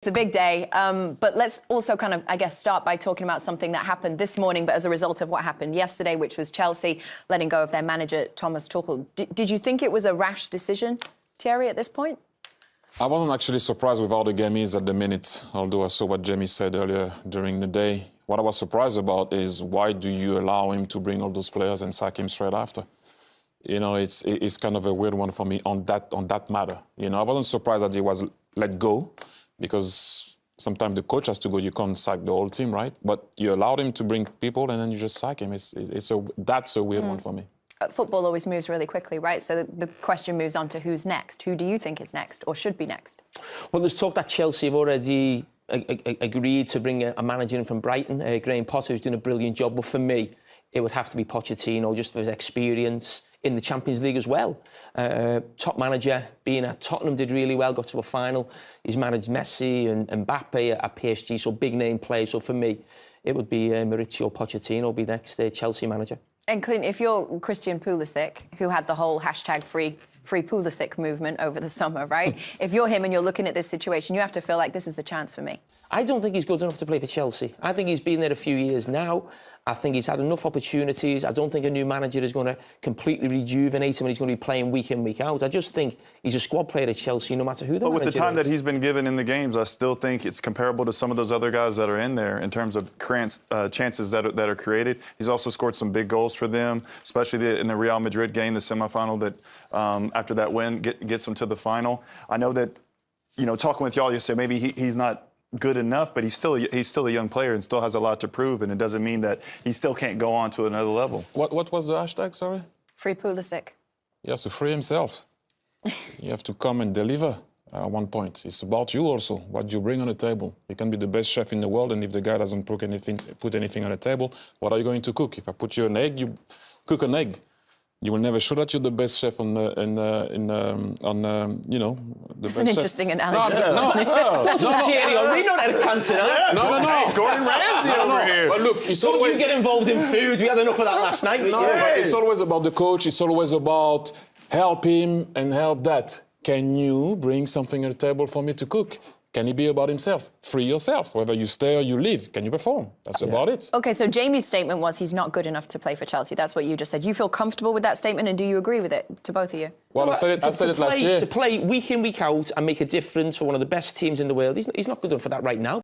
It's a big day, but let's also kind of, I guess, start by talking about something that happened this morning, but as a result of what happened yesterday, which was Chelsea letting go of their manager, Thomas Tuchel. Did you think it was a rash decision, Thierry, at this point? I wasn't actually surprised with how the game is at the minute, although I saw what Jamie said earlier during the day. What I was surprised about is why do you allow him to bring all those players and sack him straight after? You know, it's kind of a weird one for me on that matter. You know, I wasn't surprised that he was let go, because sometimes the coach has to go. You can't sack the whole team, right? But you allowed him to bring people, and then you just sack him. That's a weird one for me. Football always moves really quickly, right? So the question moves on to who's next. Who do you think is next, or should be next? Well, there's talk that Chelsea have already agreed to bring a manager in from Brighton. Graham Potter, who's doing a brilliant job. But for me, it would have to be Pochettino, just for his experience in the Champions League as well. Top manager, being at Tottenham, did really well, got to a final. He's managed Messi and Mbappe at PSG, so big name players. So for me, it would be Mauricio Pochettino, be next Chelsea manager. And Clint, if you're Christian Pulisic, who had the whole hashtag free Pulisic movement over the summer, right? If you're him and you're looking at this situation, you have to feel like this is a chance for me. I don't think he's good enough to play for Chelsea. I think he's been there a few years now. I think he's had enough opportunities. I don't think a new manager is going to completely rejuvenate him and he's going to be playing week in, week out. I just think he's a squad player at Chelsea, no matter who the manager is. But with the time that he's been given in the games, I still think it's comparable to some of those other guys that are in there in terms of chances that are created. He's also scored some big goals for them, especially in the Real Madrid game, the semifinal that after that win gets them to the final. I know that, you know, talking with y'all, you say maybe he's not good enough, but he's still a young player and still has a lot to prove, and it doesn't mean that he still can't go on to another level. What was the hashtag, sorry? Free Pulisic. He has to free himself. You have to come and deliver at one point. It's about you also, what you bring on the table. You can be the best chef in the world, and if the guy doesn't put anything on the table, what are you going to cook? If I put you an egg, you cook an egg. You will never show that you're the best chef on you know, the It's best an chef. interesting analogy. No. We know that cancer, No. Gordon Ramsay over here. But look, it's always... you get involved in food. We had enough of that last night. But it's always about the coach. It's always about help him and help that. Can you bring something on the table for me to cook? Can he be about himself? Free yourself. Whether you stay or you leave, can you perform? That's about it. OK, so Jamie's statement was he's not good enough to play for Chelsea. That's what you just said. You feel comfortable with that statement, and do you agree with it, to both of you? Well, I said it last year. To play week in, week out and make a difference for one of the best teams in the world, he's not good enough for that right now.